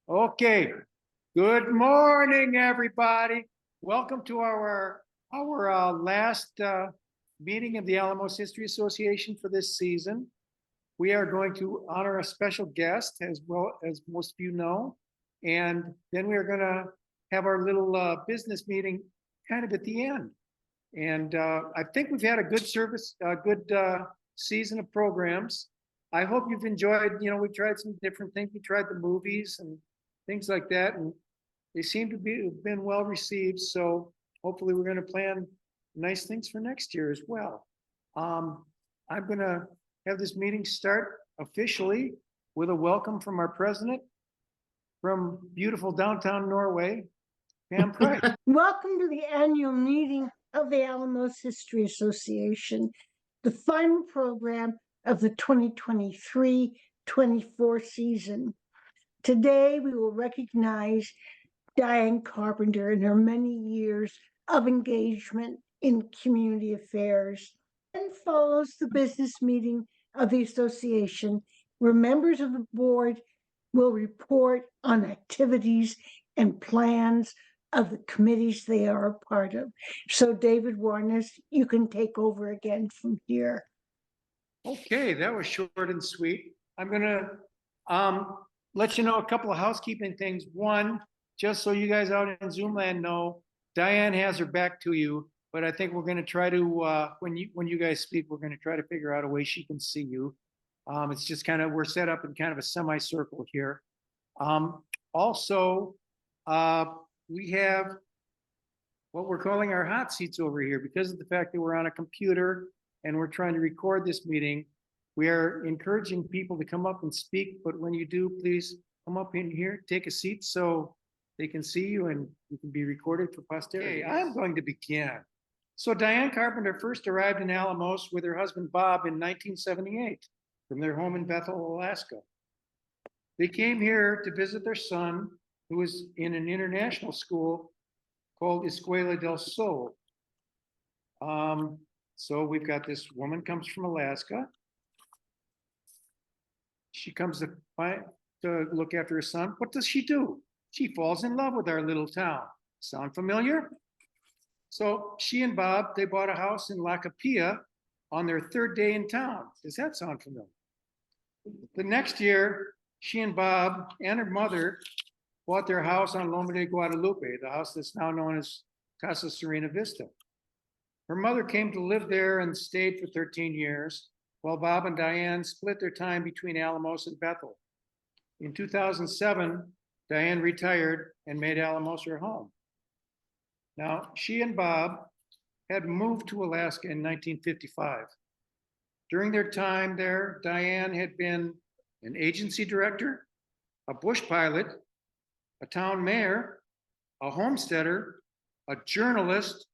Okay, good morning, everybody. Welcome to our last meeting of the Alamos History Association for this season. We are going to honor a special guest, as well as most of you know, and then we are going to have our little business meeting kind of at the end. And I think we've had a good season of programs. I hope you've enjoyed. We tried some different things. We tried the movies and things like that, and they seem to have been well received. So hopefully we're going to plan nice things for next year as well. I'm going to have this meeting start officially with a welcome from our president from beautiful downtown Norway, Pam Price. Welcome to the annual meeting of the Alamos History Association, the final program of the 2023-24 season. Today, we will recognize Diane Carpenter and her many years of engagement in community affairs. And follows the business meeting of the association, where members of the board will report on activities and plans of the committees they are a part of. So David Warnes, you can take over again from here. Okay, that was short and sweet. I'm gonna let you know a couple of housekeeping things. One, just so you guys out in Zoom land know, Diane has her back to you, but I think we're gonna try to, when you guys speak, we're gonna try to figure out a way she can see you. It's just kind of, we're set up in kind of a semicircle here. Also, we have what we're calling our hot seats over here. Because of the fact that we're on a computer and we're trying to record this meeting, we are encouraging people to come up and speak, but when you do, please come up in here, take a seat so they can see you and you can be recorded for posterity. Okay, I'm going to begin. So Diane Carpenter first arrived in Alamos with her husband Bob in 1978 from their home in Bethel, Alaska. They came here to visit their son, who was in an international school called Escuela del Sol. So we've got this woman comes from Alaska. She comes to look after her son. What does she do? She falls in love with our little town. Sound familiar? So she and Bob, they bought a house in La Capilla on their third day in town. Does that sound familiar? The next year, she and Bob and her mother bought their house on Loma de Guadalupe, the house that's now known as Casa Serena Vista. Her mother came to live there and stayed for 13 years, while Bob and Diane split their time between Alamos and Bethel. In 2007, Diane retired and made Alamos her home. Now, she and Bob had moved to Alaska in 1955. During their time there, Diane had been an agency director, a bush pilot, a town mayor, a homesteader, a journalist,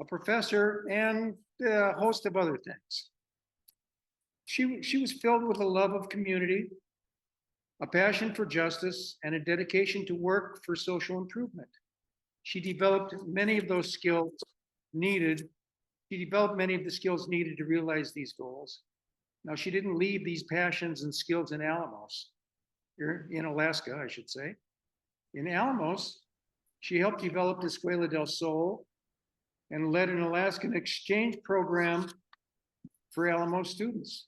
a professor, and a host of other things. She was filled with a love of community, a passion for justice, and a dedication to work for social improvement. She developed many of those skills needed. She developed many of the skills needed to realize these goals. Now, she didn't leave these passions and skills in Alamos, in Alaska, I should say. In Alamos, she helped develop the Escuela del Sol and led an Alaskan exchange program for Alamos students.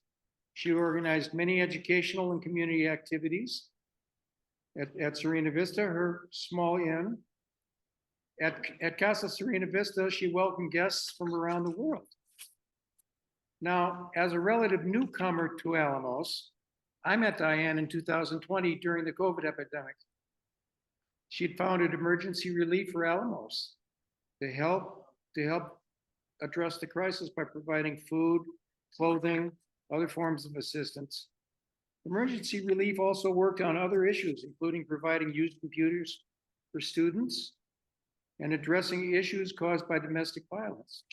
She organized many educational and community activities at Serena Vista, her small inn. At Casa Serena Vista, she welcomed guests from around the world. Now, as a relative newcomer to Alamos, I met Diane in 2020 during the COVID epidemic. She had founded Emergency Relief for Alamos to help address the crisis by providing food, clothing, other forms of assistance. Emergency Relief also worked on other issues, including providing used computers for students and addressing issues caused by domestic violence.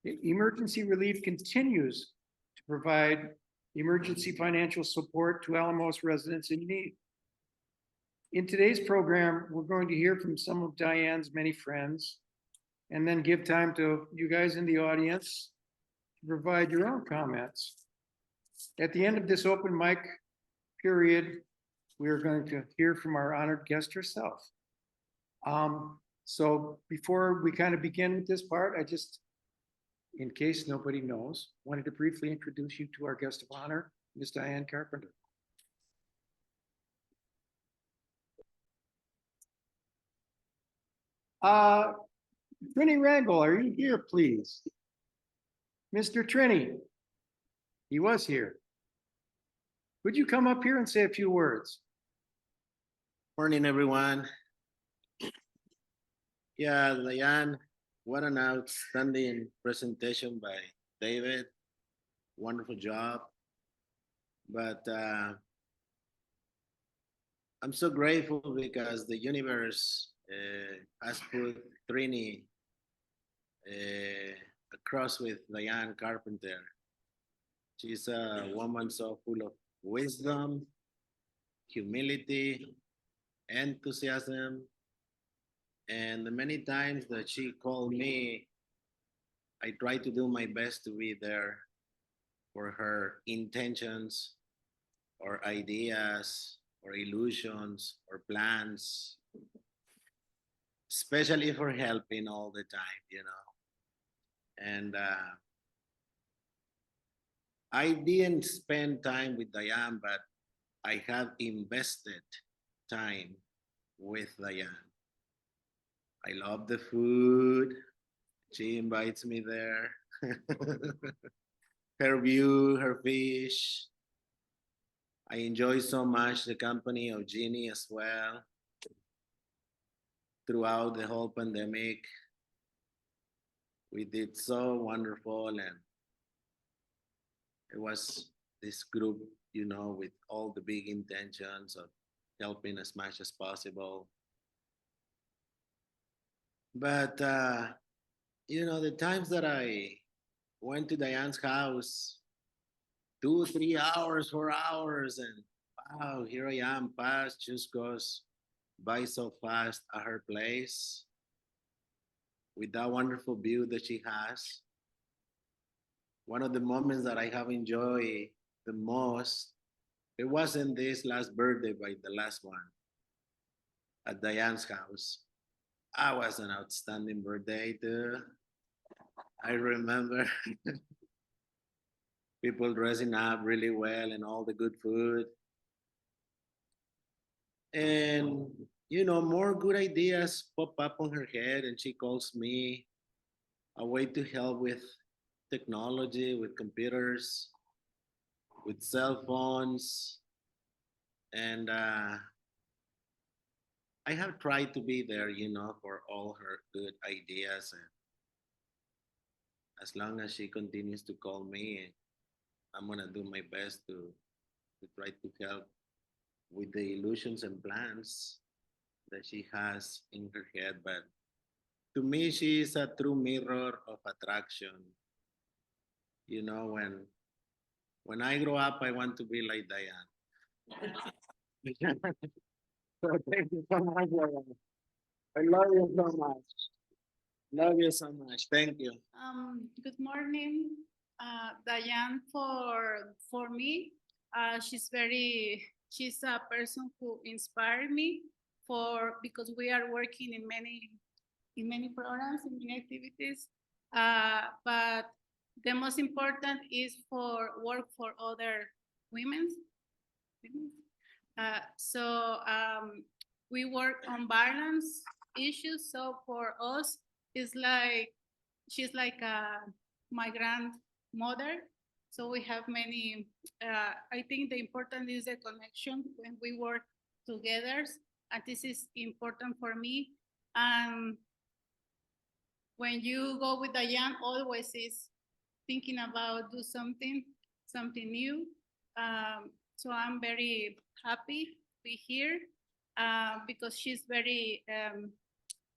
Emergency Relief continues to provide emergency financial support to Alamos residents in need. In today's program, we're going to hear from some of Diane's many friends and then give time to you guys in the audience to provide your own comments. At the end of this open mic period, we're going to hear from our honored guest herself. So before we kind of begin with this part, I just, in case nobody knows, wanted to briefly introduce you to our guest of honor, Ms. Diane Carpenter. Trini Rangel, are you here, please? Mr. Trini, he was here. Would you come up here and say a few words? Morning, everyone. Yeah, Diane, what an outstanding presentation by David. Wonderful job. But I'm so grateful because the universe has put Trini across with Diane Carpenter. She's a woman so full of wisdom, humility, enthusiasm, and the many times that she called me, I try to do my best to be there for her intentions or ideas or illusions or plans, especially for helping all the time, you know. And I didn't spend time with Diane, but I have invested time with Diane. I love the food. She invites me there. Her view, her fish. I enjoy so much the company of Jeannie as well. Throughout the whole pandemic, we did so wonderful, and it was this group, you know, with all the big intentions of helping as much as possible. But you know, the times that I went to Diane's house, 2, 3 hours, 4 hours, and wow, here I am, past just goes by so fast at her place with that wonderful view that she has. One of the moments that I have enjoyed the most, it wasn't this last birthday, but the last one at Diane's house. I was an outstanding birthday too. I remember people dressing up really well and all the good food. And, you know, more good ideas pop up on her head, and she calls me a way to help with technology, with computers, with cell phones. And I have tried to be there, you know, for all her good ideas. And as long as she continues to call me, I'm gonna do my best to try to help with the illusions and plans that she has in her head. But to me, she is a true mirror of attraction. You know, when I grow up, I want to be like Diane. So thank you so much, Diane. I love you so much. Love you so much. Thank you. Good morning, Diane. For me, she's a person who inspired me because we are working in many programs, in many activities. But the most important is for work for other women. We work on violence issues. So for us, it's like she's like my grandmother. So we have many. I think the important is the connection when we work together, and this is important for me. And when you go with Diane, always is thinking about do something new. So I'm very happy to be here because she's very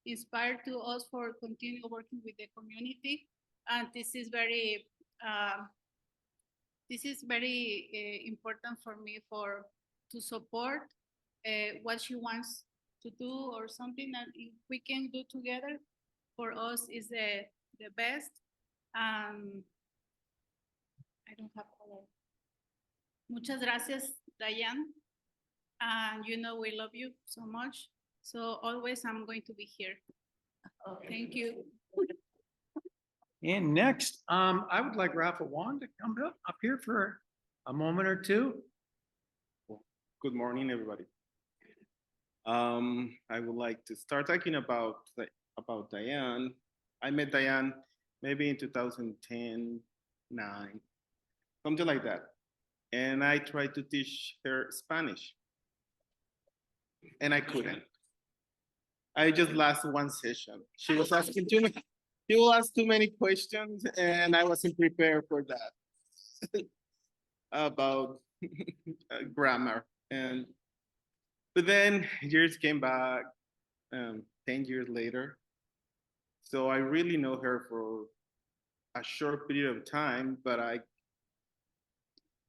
inspired to us for continue working with the community, and this is very important for me to support what she wants to do or something that if we can do together for us is the best. I don't have color. Muchas gracias, Diane. And we love you so much. So always I'm going to be here. Thank you. And next, I would like Rafa Wong to come up here for a moment or two. Good morning, everybody. I would like to start talking about Diane. I met Diane maybe in 2010, 9, something like that. And I tried to teach her Spanish. And I couldn't. I just lasted one session. She was asking too many, she will ask too many questions, and I wasn't prepared for that. About grammar. But then years came back, 10 years later. So I really know her for a short period of time, but I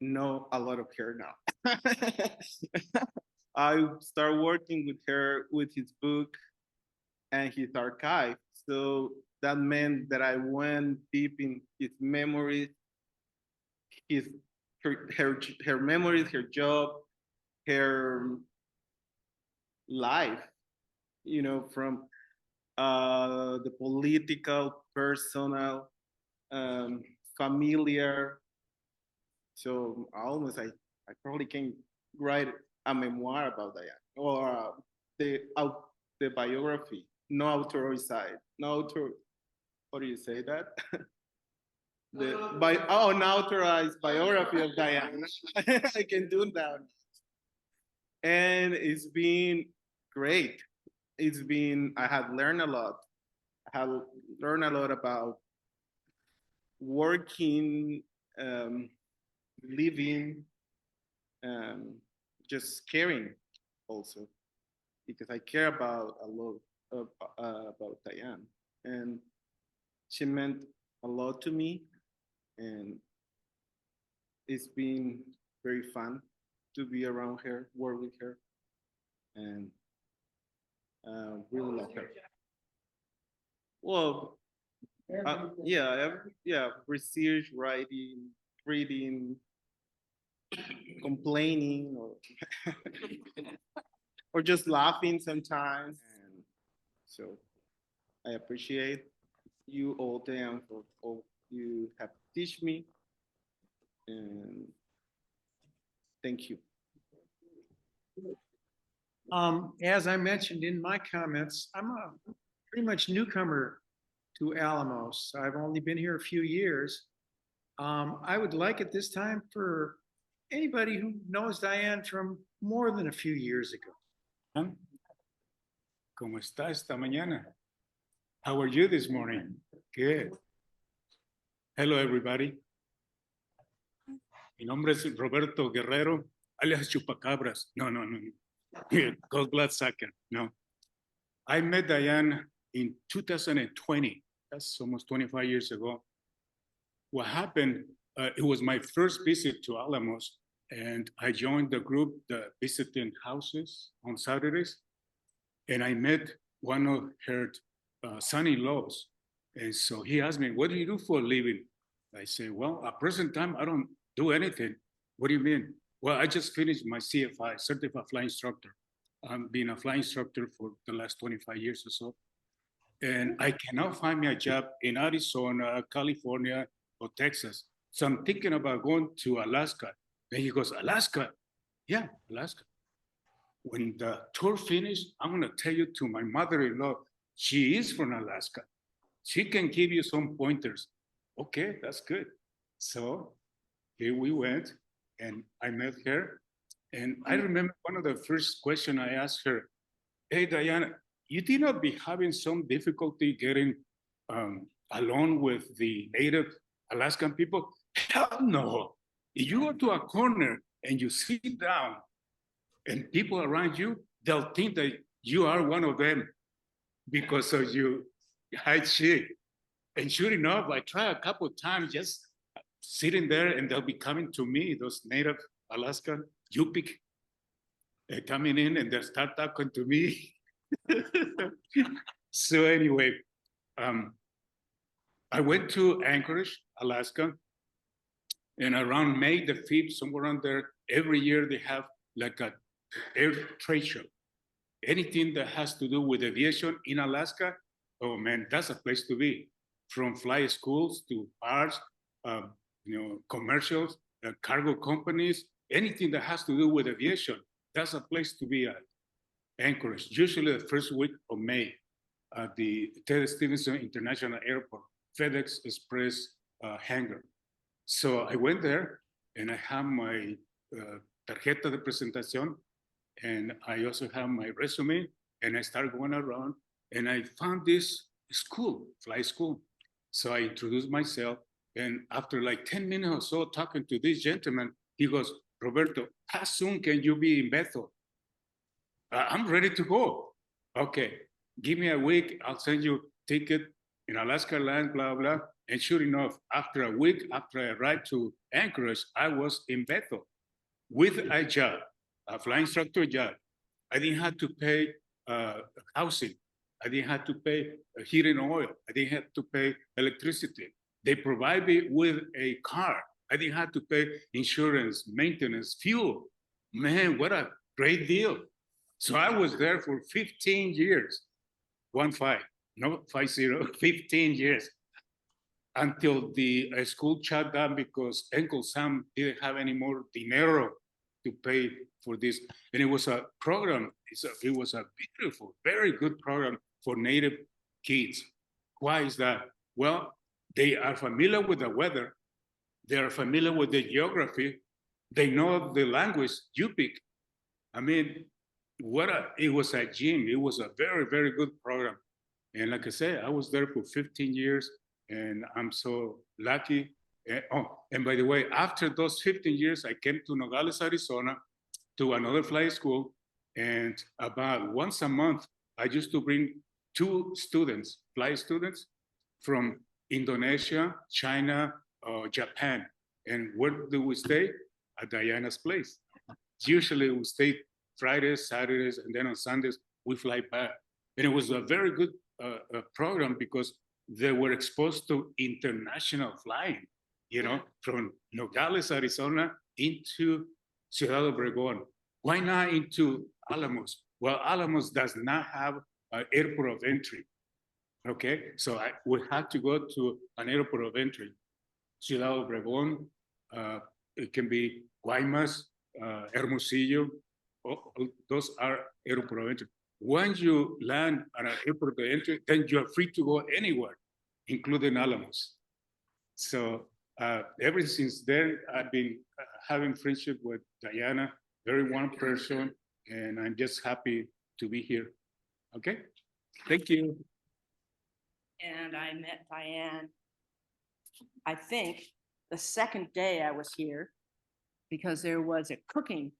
know a lot of her now. I started working with her with his book and his archive. So that meant that I went deep in his memories, her memories, her job, her life, from the political, personal, familiar. So I probably can write a memoir about Diane, or the biography, no authorized, how do you say that? Unauthorized biography of Diane. I can do that. And it's been great. I have learned a lot. I have learned a lot about working, living, just caring also, because I care about a lot about Diane. And she meant a lot to me. And it's been very fun to be around her, work with her, and really love her. Well, research, writing, reading, complaining, or just laughing sometimes. And so I appreciate you all, Dan, for all you have teach me, and thank you. As I mentioned in my comments, I'm a pretty much newcomer to Alamos. I've only been here a few years. I would like at this time for anybody who knows Diane from more than a few years ago. ¿Cómo está esta mañana? How are you this morning? Good. Hello, everybody. Mi nombre es Roberto Guerrero, alias Chupacabras. No. Gold Blood Sucker. No. I met Diane in 2020. That's almost 25 years ago. What happened, it was my first visit to Alamos, and I joined the group, the visiting houses on Saturdays, and I met one of her son-in-laws. And so he asked me, what do you do for a living? I say, well, at present time, I don't do anything. What do you mean? Well, I just finished my CFI, Certified Flying Instructor. I've been a flying instructor for the last 25 years or so. And I cannot find me a job in Arizona, California, or Texas. So I'm thinking about going to Alaska. Then he goes, Alaska? Yeah, Alaska. When the tour finished, I'm gonna tell you to my mother-in-law, she is from Alaska. She can give you some pointers. Okay, that's good. So here we went, and I met her. And I remember one of the first questions I asked her, hey, Diana, you did not be having some difficulty getting along with the native Alaskan people? Hell no. If you go to a corner and you sit down and people around you, they'll think that you are one of them because of you high chick. And sure enough, I tried a couple of times just sitting there, and they'll be coming to me, those native Alaskan Yupik, coming in and they'll start talking to me. So anyway, I went to Anchorage, Alaska, and around May the 5th, somewhere around there, every year they have like a air trade show. Anything that has to do with aviation in Alaska, oh man, that's a place to be. From fly schools to bars, commercials, cargo companies, anything that has to do with aviation, that's a place to be at. Anchorage, usually the first week of May at the Ted Stevenson International Airport, FedEx Express hangar. So I went there and I have my tarjeta de presentación, and I also have my resume, and I started going around and I found this school, fly school. So I introduced myself, and after like 10 minutes or so talking to this gentleman, he goes, Roberto, how soon can you be in Bethel? I'm ready to go. Okay, give me a week, I'll send you ticket in Alaska land, blah, blah. And sure enough, after a week, after I arrived to Anchorage, I was in Bethel with a job, a flying instructor job. I didn't have to pay housing. I didn't have to pay heating oil. I didn't have to pay electricity. They provide me with a car. I didn't have to pay insurance, maintenance, fuel. Man, what a great deal. So I was there for 15 years, 15, 15 years, until the school shut down because Uncle Sam didn't have any more dinero to pay for this. And it was a program, it was a beautiful, very good program for Native kids. Why is that? Well, they are familiar with the weather, they are familiar with the geography, they know the language, Yupik. I mean, it was a gym, it was a very, very good program. And like I said, I was there for 15 years and I'm so lucky. And by the way, after those 15 years, I came to Nogales, Arizona to another flight school. And about once a month, I used to bring 2 students, flight students from Indonesia, China, Japan. And where do we stay? At Diana's place. Usually we stay Fridays, Saturdays, and then on Sundays, we fly back. And it was a very good program because they were exposed to international flying, from Nogales, Arizona into Ciudad Obregón. Why not into Alamos? Well, Alamos does not have an airport of entry. Okay, so we had to go to an airport of entry. Ciudad Obregón, it can be Guaymas, Hermosillo, those are airport of entry. Once you land at an airport of entry, then you're free to go anywhere, including Alamos. So ever since then, I've been having friendship with Diana, very warm person, and I'm just happy to be here. Okay, thank you. And I met Diane, I think, the second day I was here, because there was a cooking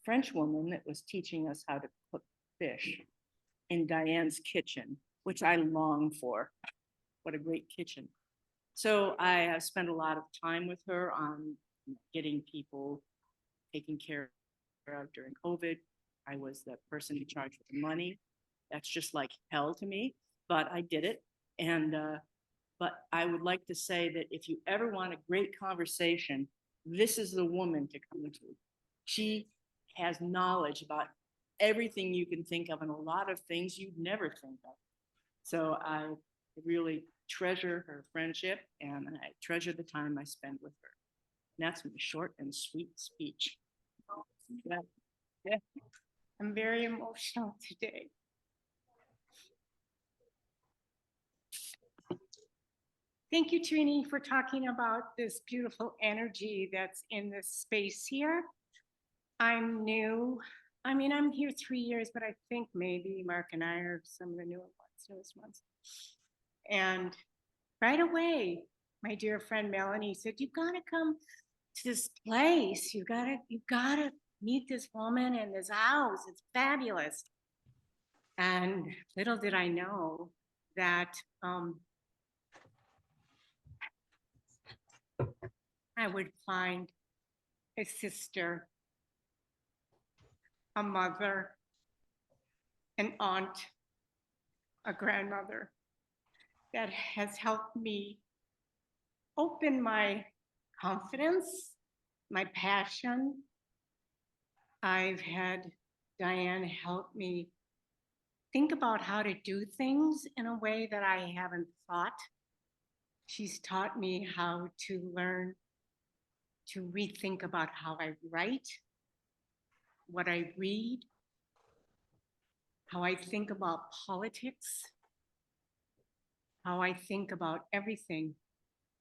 French woman that was teaching us how to cook fish in Diane's kitchen, which I long for. What a great kitchen. So I have spent a lot of time with her on getting people taken care of during COVID. I was the person in charge of the money. That's just like hell to me, but I did it. And but I would like to say that if you ever want a great conversation, this is the woman to come to. She has knowledge about everything you can think of and a lot of things you'd never think of. So I really treasure her friendship and I treasure the time I spend with her. And that's my short and sweet speech. Yeah. I'm very emotional today. Thank you, Trini, for talking about this beautiful energy that's in this space here. I'm new. I mean, I'm here 3 years, but I think maybe Mark and I are some of the newest ones. And right away, my dear friend Melanie said, "You gotta come to this place. You gotta meet this woman and this house. It's fabulous." And little did I know that I would find a sister, a mother, an aunt, a grandmother that has helped me open my confidence, my passion, I've had Diane help me think about how to do things in a way that I haven't thought. She's taught me how to learn to rethink about how I write, what I read, how I think about politics, how I think about everything.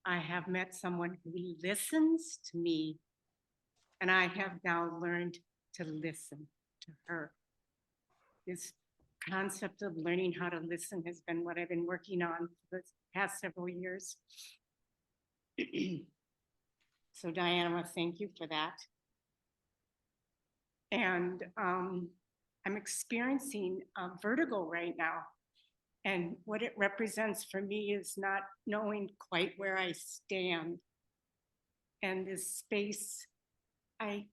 I have met someone who listens to me, and I have now learned to listen to her. This concept of learning how to listen has been what I've been working on for the past several years. So Diane, I want to thank you for that. And I'm experiencing vertigo right now. And what it represents for me is not knowing quite where I stand. And this space, I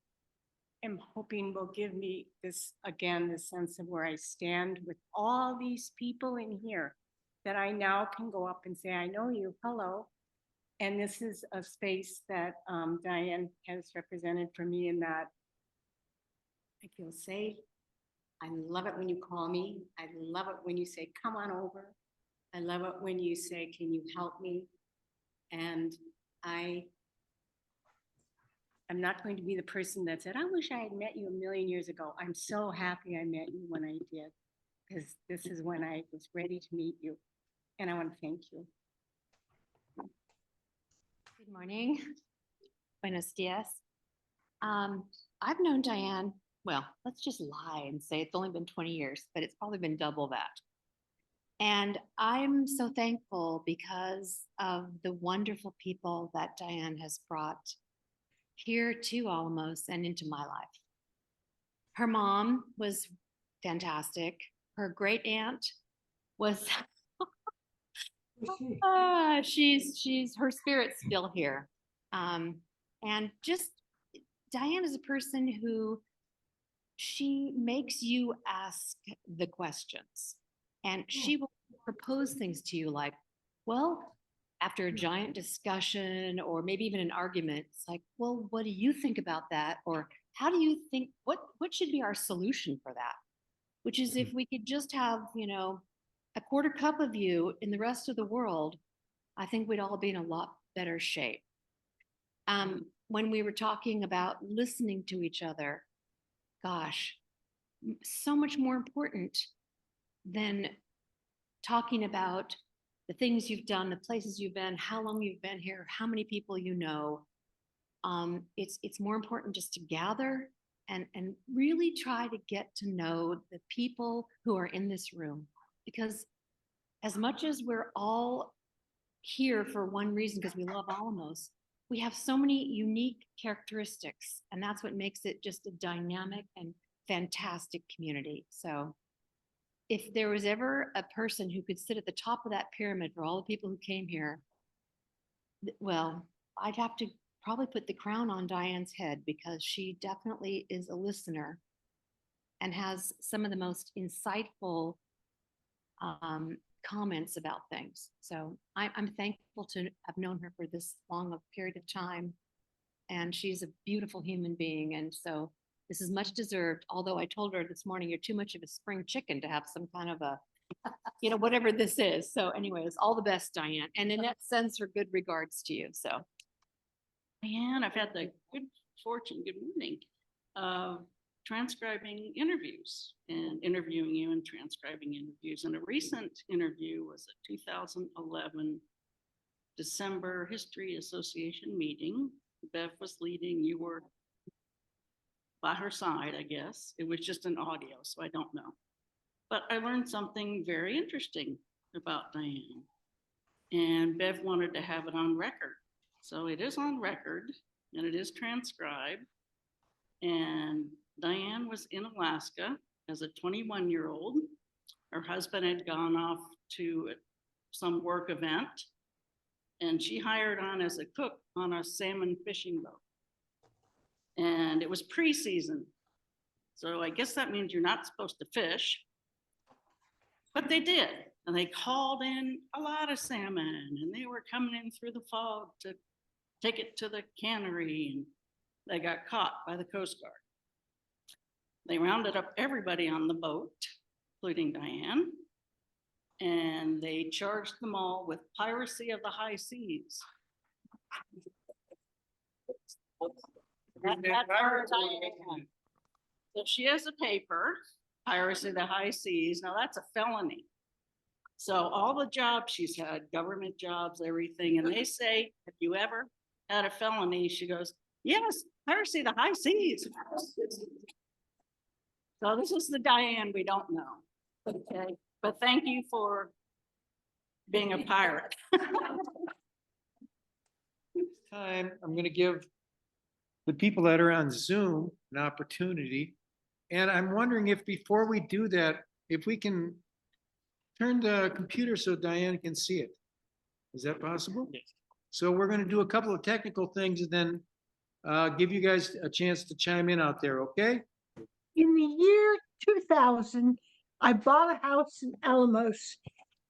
am hoping will give me this, again, the sense of where I stand with all these people in here, that I now can go up and say, I know you, hello. And this is a space that Diane has represented for me, in that I feel safe. I love it when you call me. I love it when you say, come on over. I love it when you say, can you help me? And I'm not going to be the person that said, I wish I had met you a million years ago. I'm so happy I met you when I did, because this is when I was ready to meet you. And I want to thank you. Good morning. Buenos dias. I've known Diane, well, let's just lie and say it's only been 20 years, but it's probably been double that. And I'm so thankful because of the wonderful people that Diane has brought here to Alamos and into my life. Her mom was fantastic. Her great aunt was she's her spirit's still here. And just Diane is a person who, she makes you ask the questions, and she will propose things to you like, well, after a giant discussion or maybe even an argument, it's like, well, what do you think about that? Or how do you think, what should be our solution for that? Which is, if we could just have, you know, a quarter cup of you in the rest of the world, I think we'd all be in a lot better shape. When we were talking about listening to each other, gosh, so much more important than talking about the things you've done, the places you've been, how long you've been here, how many people you know. It's more important just to gather and really try to get to know the people who are in this room. Because as much as we're all here for one reason, because we love Alamos, we have so many unique characteristics, and that's what makes it just a dynamic and fantastic community. So if there was ever a person who could sit at the top of that pyramid for all the people who came here, well, I'd have to probably put the crown on Diane's head, because she definitely is a listener and has some of the most insightful comments about things. So I'm thankful to have known her for this long a period of time. And she's a beautiful human being. And so this is much deserved. Although I told her this morning, you're too much of a spring chicken to have some kind of a, you know, whatever this is. So anyways, all the best, Diane. And Annette sends her good regards to you. So. Diane, I've had the good fortune, good morning, of transcribing interviews and interviewing you and transcribing interviews. And a recent interview was a 2011 December History Association meeting. Bev was leading, you were by her side, I guess. It was just an audio, so I don't know. But I learned something very interesting about Diane. And Bev wanted to have it on record. So it is on record and it is transcribed. And Diane was in Alaska as a 21-year-old. Her husband had gone off to some work event, and she hired on as a cook on a salmon fishing boat. And it was pre-season. So I guess that means you're not supposed to fish, but they did. And they called in a lot of salmon, and they were coming in through the fog to take it to the cannery, and they got caught by the Coast Guard. They rounded up everybody on the boat, including Diane. And they charged them all with piracy of the high seas. That's our Diane. So she has a paper, piracy of the high seas. Now that's a felony. So all the jobs she's had, government jobs, everything, and they say, have you ever had a felony? She goes, yes, piracy of the high seas. So this is the Diane we don't know. Okay, but thank you for being a pirate. Time, I'm gonna give the people that are on Zoom an opportunity. And I'm wondering if before we do that, if we can turn the computer so Diane can see it. Is that possible? Yes. So we're gonna do a couple of technical things and then give you guys a chance to chime in out there, okay? In the year 2000, I bought a house in Alamos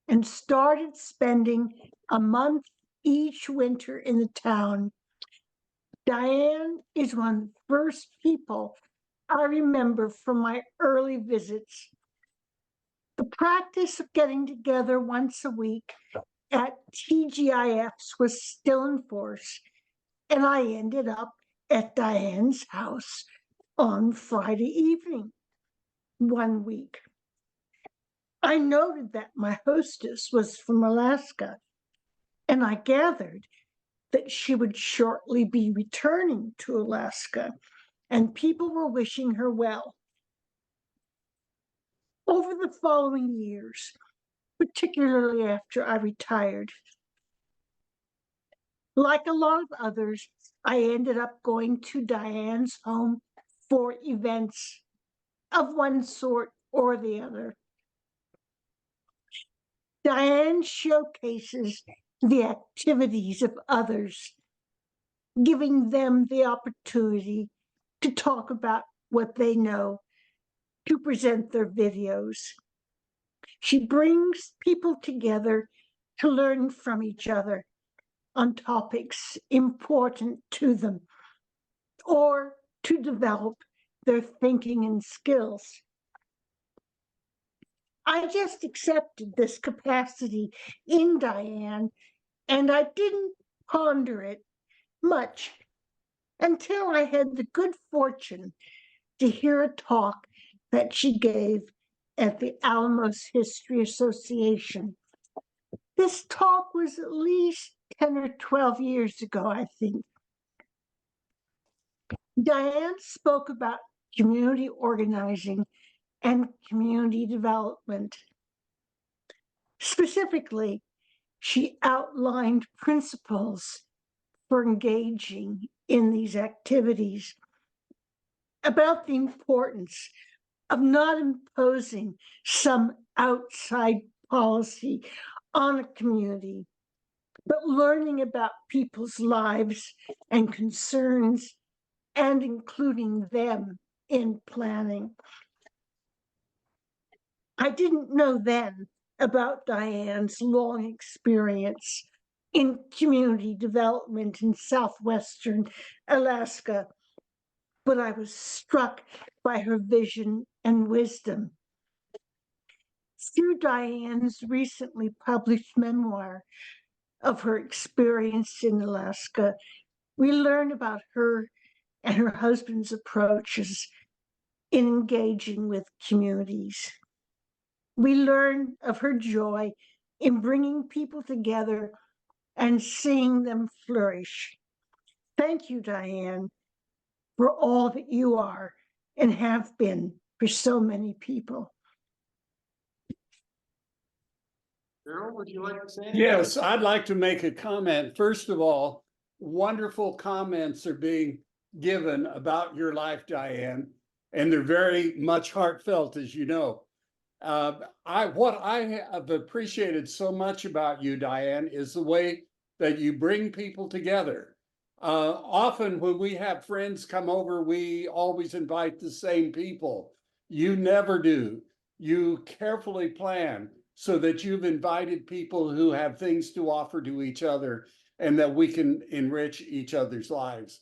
and started spending a month each winter in the town. Diane is one of the first people I remember from my early visits. The practice of getting together once a week at TGIFs was still in force, and I ended up at Diane's house on Friday evening one week. I noted that my hostess was from Alaska, and I gathered that she would shortly be returning to Alaska, and people were wishing her well. Over the following years, particularly after I retired, like a lot of others, I ended up going to Diane's home for events of one sort or the other. Diane showcases the activities of others, giving them the opportunity to talk about what they know, to present their videos. She brings people together to learn from each other on topics important to them, or to develop their thinking and skills. I just accepted this capacity in Diane, and I didn't ponder it much until I had the good fortune to hear a talk that she gave at the Álamos History Association. This talk was at least 10 or 12 years ago, I think. Diane spoke about community organizing and community development. Specifically, she outlined principles for engaging in these activities, about the importance of not imposing some outside policy on a community, but learning about people's lives and concerns and including them in planning. I didn't know then about Diane's long experience in community development in southwestern Alaska, but I was struck by her vision and wisdom. Through Diane's recently published memoir of her experience in Alaska, we learn about her and her husband's approaches in engaging with communities. We learn of her joy in bringing people together and seeing them flourish. Thank you, Diane, for all that you are and have been for so many people. Carol, would you like to say anything? Yes, I'd like to make a comment. First of all, wonderful comments are being given about your life, Diane, and they're very much heartfelt, as you know. What I have appreciated so much about you, Diane, is the way that you bring people together. Often when we have friends come over, we always invite the same people. You never do. You carefully plan so that you've invited people who have things to offer to each other and that we can enrich each other's lives.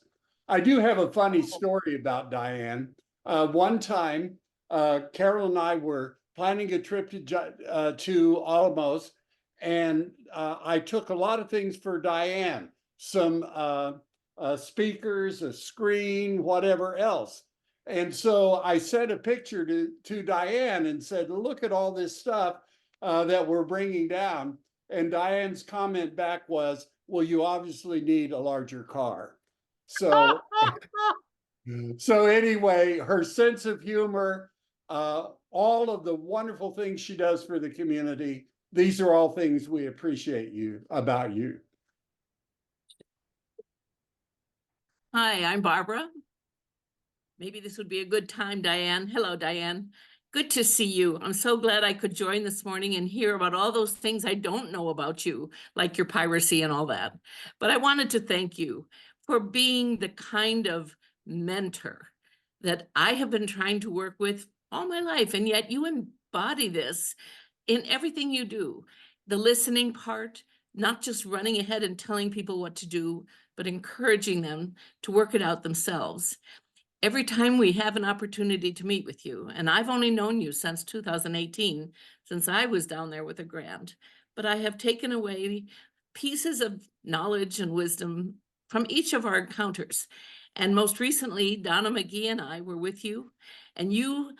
I do have a funny story about Diane. One time, Carol and I were planning a trip to Alamos, and I took a lot of things for Diane, some speakers, a screen, whatever else. And so I sent a picture to Diane and said, look at all this stuff that we're bringing down. And Diane's comment back was, well, you obviously need a larger car. So, so anyway, her sense of humor, all of the wonderful things she does for the community, these are all things we appreciate about you. Hi, I'm Barbara. Maybe this would be a good time, Diane. Hello, Diane. Good to see you. I'm so glad I could join this morning and hear about all those things I don't know about you, like your piracy and all that. But I wanted to thank you for being the kind of mentor that I have been trying to work with all my life. And yet you embody this in everything you do. The listening part, not just running ahead and telling people what to do, but encouraging them to work it out themselves. Every time we have an opportunity to meet with you, and I've only known you since 2018, since I was down there with a grant, but I have taken away pieces of knowledge and wisdom from each of our encounters. And most recently, Donna McGee and I were with you, and you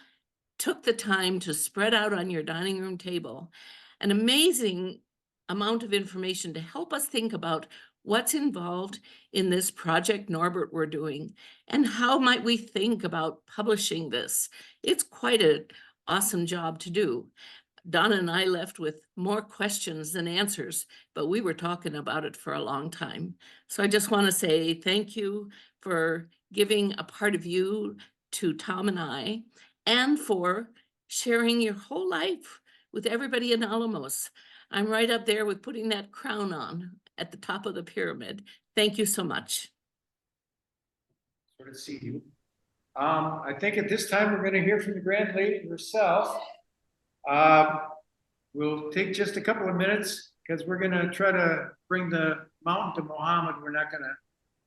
took the time to spread out on your dining room table an amazing amount of information to help us think about what's involved in this Project Norbert we're doing, and how might we think about publishing this. It's quite an awesome job to do. Donna and I left with more questions than answers, but we were talking about it for a long time. So I just want to say thank you for giving a part of you to Tom and I, and for sharing your whole life with everybody in Alamos. I'm right up there with putting that crown on at the top of the pyramid. Thank you so much. Sort of see you. I think at this time, we're going to hear from the grand lady herself. We'll take just a couple of minutes because we're going to try to bring the mountain to Mohammed. We're not going to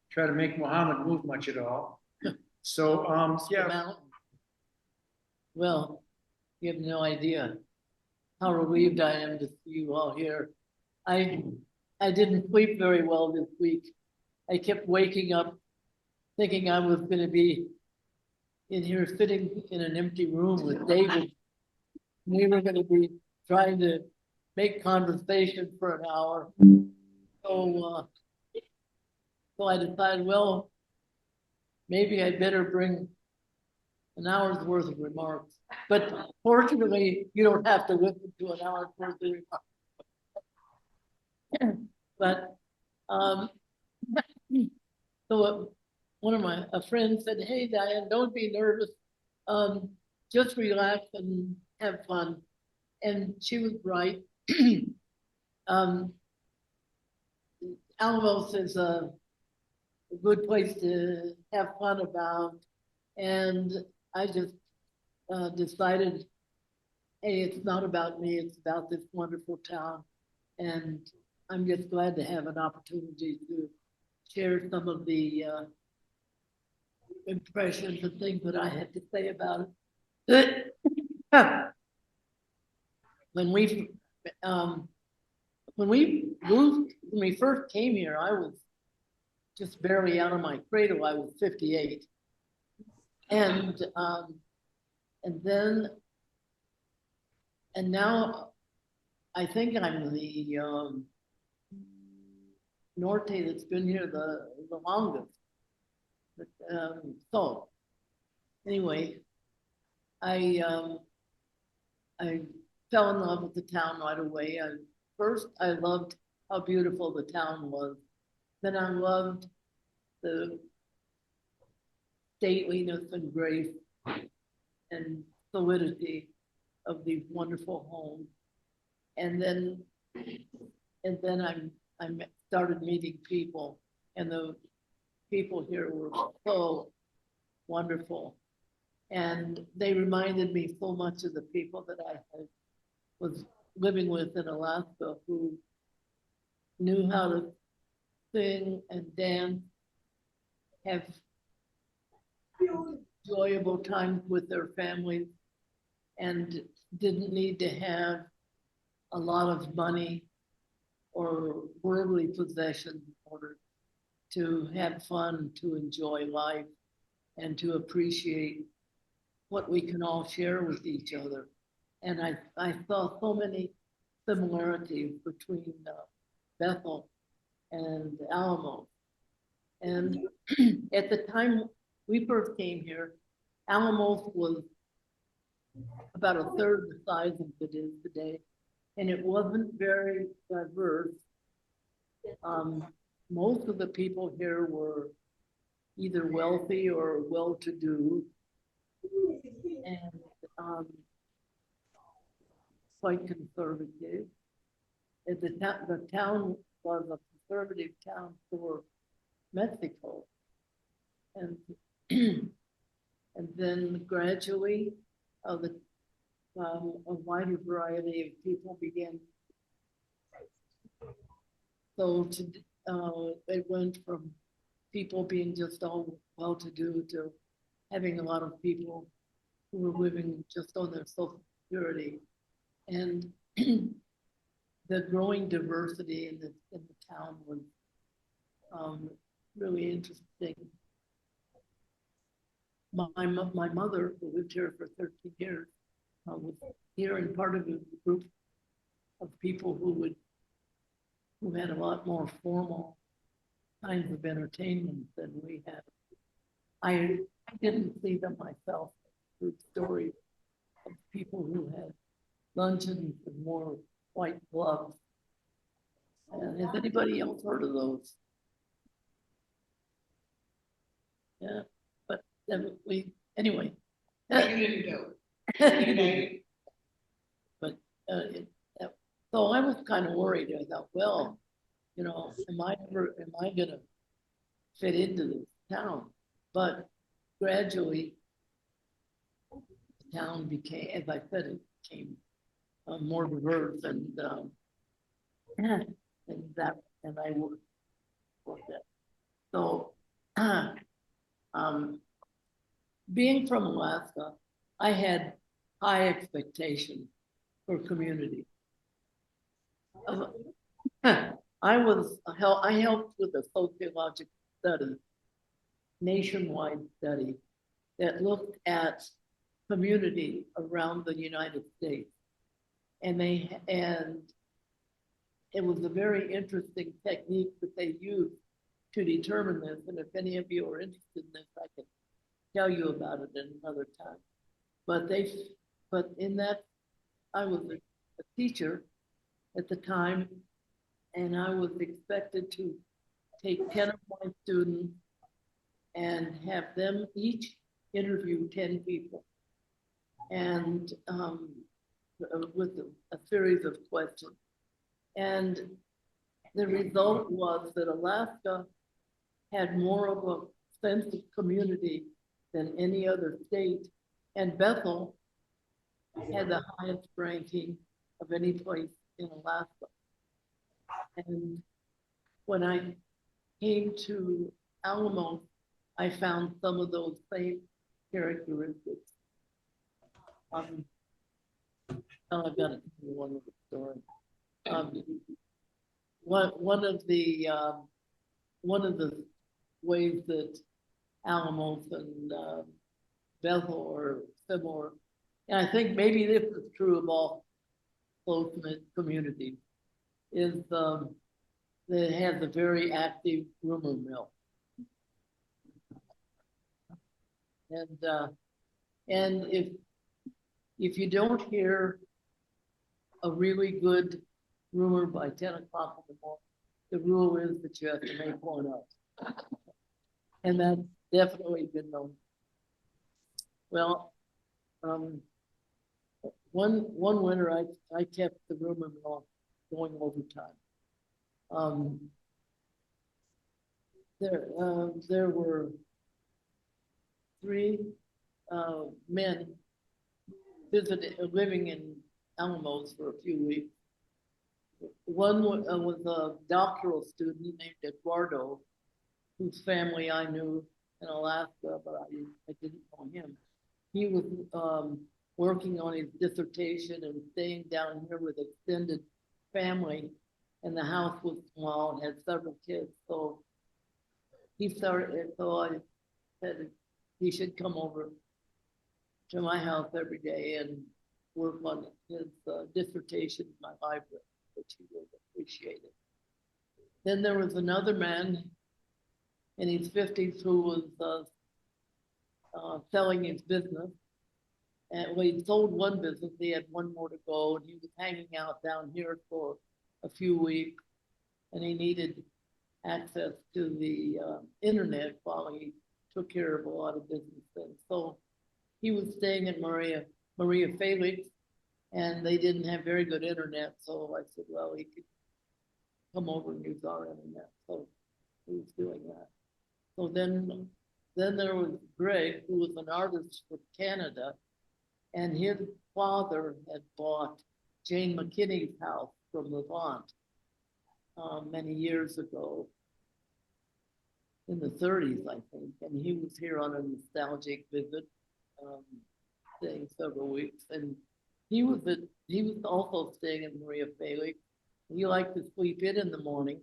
try to make Mohammed move much at all. So, yeah. Well, you have no idea how relieved I am to see you all here. I didn't sleep very well this week. I kept waking up thinking I was going to be in here sitting in an empty room with David. We were going to be trying to make conversation for an hour. So I decided, well, maybe I better bring an hour's worth of remarks. But fortunately, you don't have to listen to an hour's worth of remarks. But so one of a friend said, "Hey, Diane, don't be nervous. Just relax and have fun." And she was right. Alamos is a good place to have fun about, and I just decided, hey, it's not about me, it's about this wonderful town, and I'm just glad to have an opportunity to share some of the impressions and things that I had to say about it. When we first came here, I was just barely out of my cradle. I was 58, and now I think I'm the Norte that's been here the longest. So anyway, I fell in love with the town right away. First, I loved how beautiful the town was. Then I loved the stateliness and grace and solidity of these wonderful homes. And then I started meeting people, and the people here were so wonderful. And they reminded me so much of the people that I was living with in Alaska, who knew how to sing and dance, have enjoyable time with their families and didn't need to have a lot of money or worldly possessions in order to have fun, to enjoy life, and to appreciate what we can all share with each other. And I saw so many similarities between Bethel and Alamos. And at the time we first came here, Alamos was about a third the size of it is today, and it wasn't very diverse. Most of the people here were either wealthy or well-to-do, and quite conservative. The town was a conservative town for Mexico, and and then gradually, a wider variety of people began. So it went from people being just all well-to-do to having a lot of people who were living just on their Social Security, and the growing diversity in the town was really interesting. My mother, who lived here for 13 years, was here and part of a group of people who had a lot more formal kinds of entertainment than we had. I didn't see them myself. Through stories of people who had luncheons and wore white gloves. And has anybody else heard of those? Yeah, but anyway. You didn't do. But so I was kind of worried. I thought, well, you know, am I gonna fit into this town? But gradually, the town became, as I said, it became more diverse, and I worked at. So, being from Alaska, I had high expectations for community. I helped with a sociological study, nationwide study, that looked at community around the United States. And it was a very interesting technique that they used to determine this. And if any of you are interested in this, I can tell you about it in another time. But in that, I was a teacher at the time, and I was expected to take 10 of my students and have them each interview 10 people, and with a series of questions. And the result was that Alaska had more of a sense of community than any other state, and Bethel had the highest ranking of any place in Alaska. And when I came to Alamos, I found some of those same characteristics. I've got to tell you one of the story. One of the ways that Alamos and Bethel are similar, and I think maybe this is true of all close-knit communities, is that it has a very active rumor mill. And if you don't hear a really good rumor by 10 o'clock in the morning, the rule is that you have to make one up. And that's definitely been known. Well, one winter I kept the rumor mill going overtime. There were 3 men living in Alamos for a few weeks. One was a doctoral student named Eduardo, whose family I knew in Alaska, but I didn't know him. He was working on his dissertation and staying down here with extended family, and the house was small and had several kids. So he started. So I said he should come over to my house every day and work on his dissertation in my library, which he really appreciated. Then there was another man in his 50s who was selling his business. And well, he sold one business, he had one more to go, and he was hanging out down here for a few weeks, and he needed access to the internet while he took care of a lot of business things. So he was staying in Maria Felix, and they didn't have very good internet. So I said, well, he could come over and use our internet. So he was doing that. So then there was Greg, who was an artist from Canada, and his father had bought Jane McKinney's house from Levant many years ago, in the 30s, I think, and he was here on a nostalgic visit, staying several weeks, and he was also staying in Maria Felix. He liked to sleep in the morning,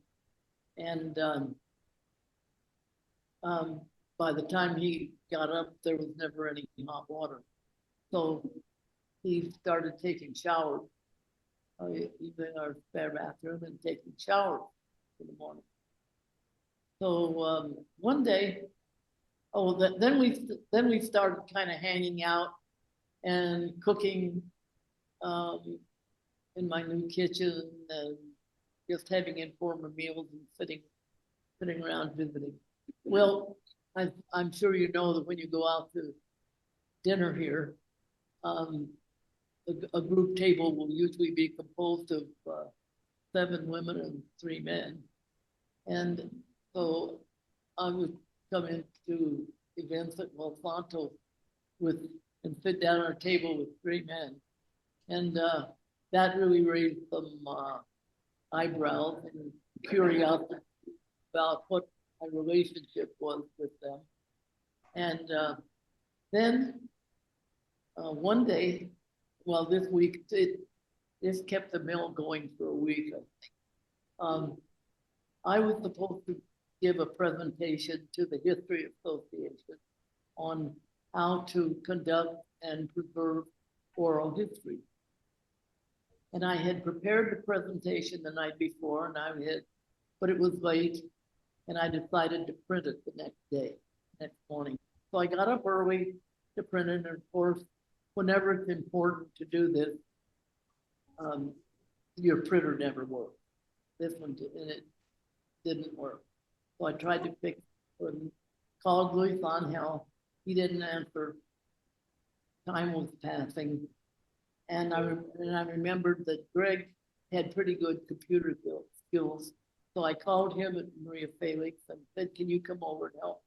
and by the time he got up, there was never any hot water. So he started taking showers, using our spare bathroom and taking showers in the morning. So one day, then we started kind of hanging out and cooking in my new kitchen and just having informal meals and sitting around visiting. Well, I'm sure you know that when you go out to dinner here, a group table will usually be composed of 7 women and 3 men. And so I would come into events at Los Santos and sit down at a table with 3 men. And that really raised some eyebrows and curiosity about what my relationship was with them. And then one day, well, this week, this kept the mill going for a week, I think. I was supposed to give a presentation to the History Association on how to conduct and preserve oral history. And I had prepared the presentation the night before, but it was late, and I decided to print it the next morning. So I got up early to print it, and of course, whenever it's important to do this, your printer never worked. This one did, and it didn't work. So I tried to fix it, called Luis Angel. He didn't answer. Time was passing. And I remembered that Greg had pretty good computer skills. So I called him at Maria Felix and said, can you come over and help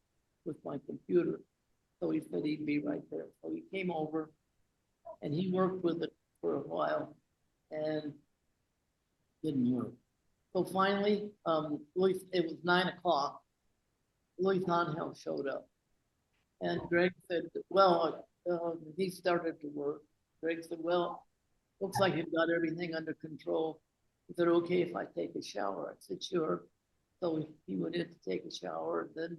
with my computer? So he said he'd be right there. So he came over and he worked with it for a while and didn't work. So finally, it was 9 o'clock. Luis Angel showed up. And Greg said, well, he started to work. Greg said, well, looks like you've got everything under control. Is it okay if I take a shower? I said, sure. So he went in to take a shower. Then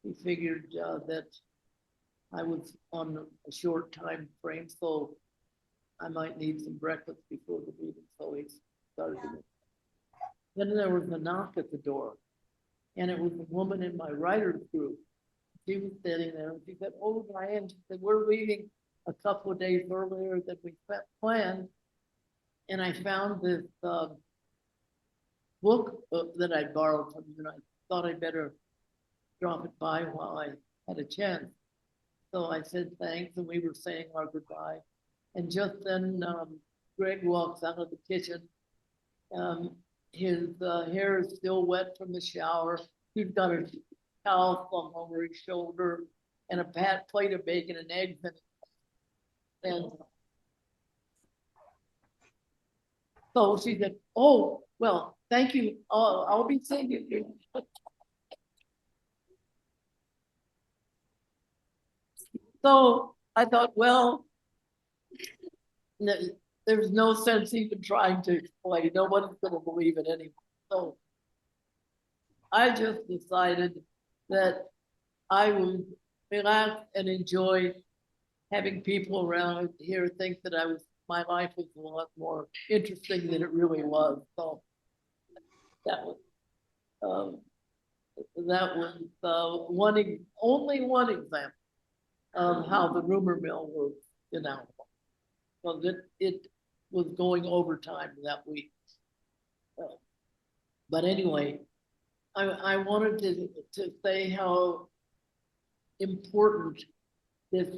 he figured that I was on a short time frame, so I might need some breakfast before the meeting. So he started. Then there was a knock at the door, and it was a woman in my writers group. She was sitting there, and she said, oh, Diane, she said, we're leaving a couple of days earlier than we planned. And I found this book that I borrowed from you, and I thought I'd better drop it by while I had a chance. So I said thanks, and we were saying our goodbye. And just then, Greg walks out of the kitchen. His hair is still wet from the shower. He's got a towel flung over his shoulder and a plate of bacon and eggs. And so she said, oh, well, thank you. I'll be seeing you. So I thought, well, there's no sense even trying to explain. Nobody's gonna believe it anyway. So I just decided that I would relax and enjoy having people around here think that my life was a lot more interesting than it really was. So that was, only one example of how the rumor mill works in Alamos. So that it was going overtime that week. But anyway, I wanted to say how important this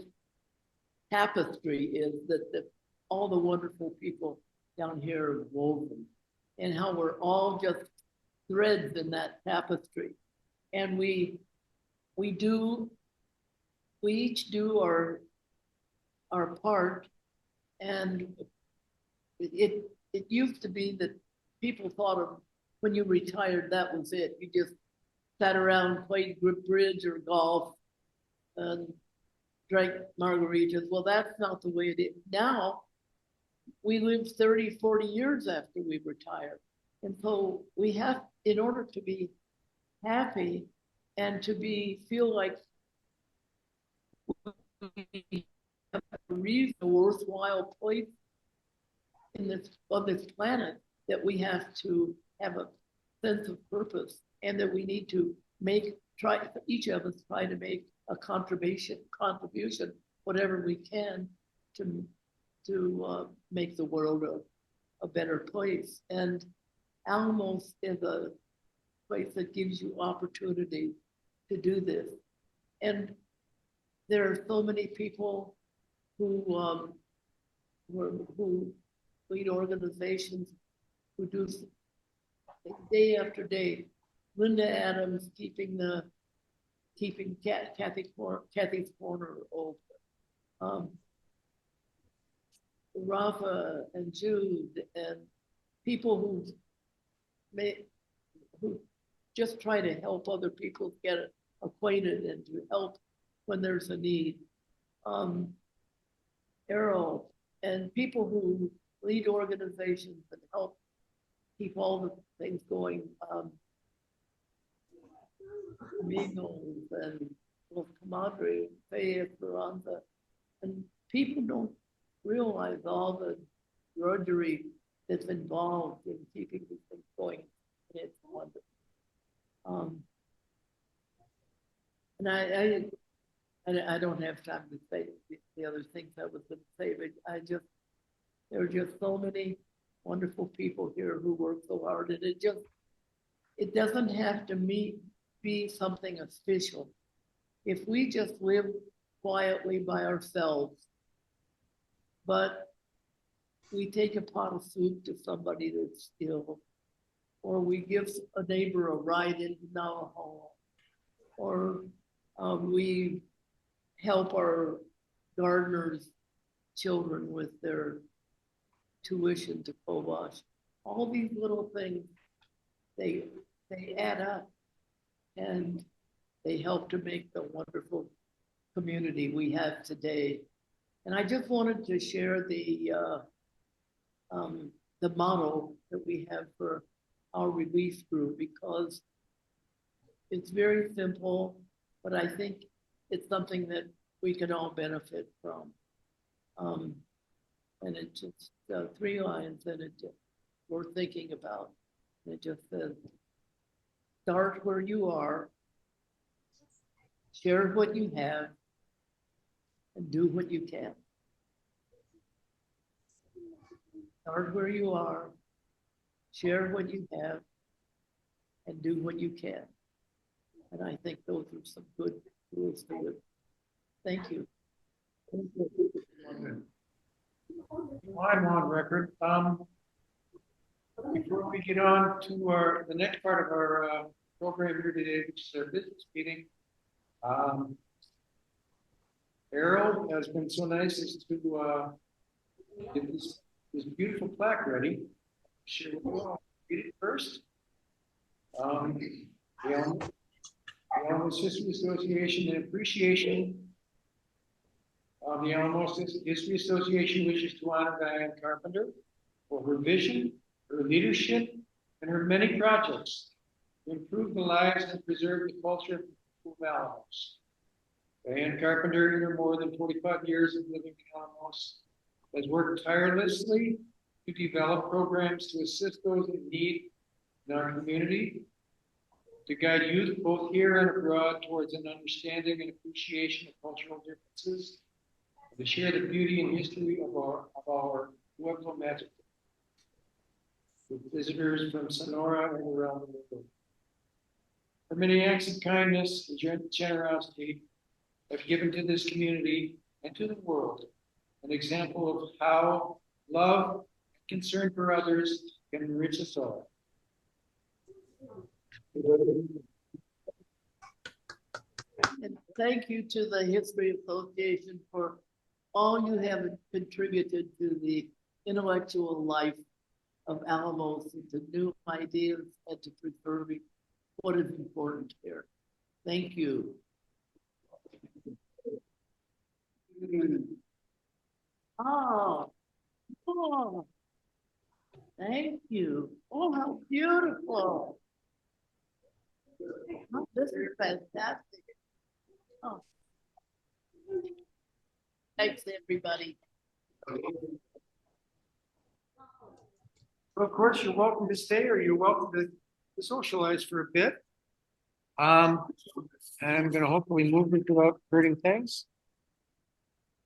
tapestry is that all the wonderful people down here have woven, and how we're all just threads in that tapestry. And we each do our part. And it used to be that people thought of when you retired, that was it. You just sat around, played bridge or golf, and drank margaritas. Well, that's not the way it is. Now, we live 30, 40 years after we retire. And so we have, in order to be happy and to feel like we have reached a worthwhile place on this planet, that we have to have a sense of purpose, and that we need to each of us try to make a contribution, whatever we can, to make the world a better place. And Alamos is a place that gives you opportunity to do this. And there are so many people who lead organizations who do day after day. Linda Adams keeping Kathy's Corner open. Rafa and Jude and people who just try to help other people get acquainted and to help when there's a need. Errol and people who lead organizations and help keep all the things going. Amigos and Los Comadres, Fay Esperanza, and people don't realize all the drudgery that's involved in keeping these things going. And it's wonderful. And I don't have time to say the other things I was going to say, but there are just so many wonderful people here who work so hard, and it doesn't have to be something official. If we just live quietly by ourselves, but we take a pot of soup to somebody that's ill, or we give a neighbor a ride into Navajo, or we help our gardeners' children with their tuition to Kobosh. All these little things, they add up, and they help to make the wonderful community we have today. And I just wanted to share the motto that we have for our relief group, because it's very simple, but I think it's something that we can all benefit from. And it's just 3 lines, and it just worth thinking about. It just says, start where you are, share what you have, and do what you can. Start where you are, share what you have, and do what you can. And I think those are some good rules to it. Thank you. I'm on record. Before we get on to the next part of our program here today, which is our business meeting, Errol has been so nice as to get this beautiful plaque ready. Sure, we'll read it first. The Álamos History Association, in appreciation The Alamos History Association wishes to honor Diane Carpenter for her vision, her leadership, and her many projects to improve the lives and preserve the culture of Alamos. Diane Carpenter, in her more than 45 years of living in Alamos, has worked tirelessly to develop programs to assist those in need in our community, to guide youth both here and abroad towards an understanding and appreciation of cultural differences, and to share the beauty and history of our Pueblo magic with visitors from Sonora and around the world. Her many acts of kindness and generosity have given to this community and to the world an example of how love and concern for others can enrich us all. And thank you to the History Association for all you have contributed to the intellectual life of Alamos and to new ideas and to preserving what is important here. Thank you. Oh, thank you. Oh, how beautiful. Oh, this is fantastic. Oh. Thanks, everybody. Of course, you're welcome to stay or you're welcome to socialize for a bit. And I'm going to hopefully move it without hurting things.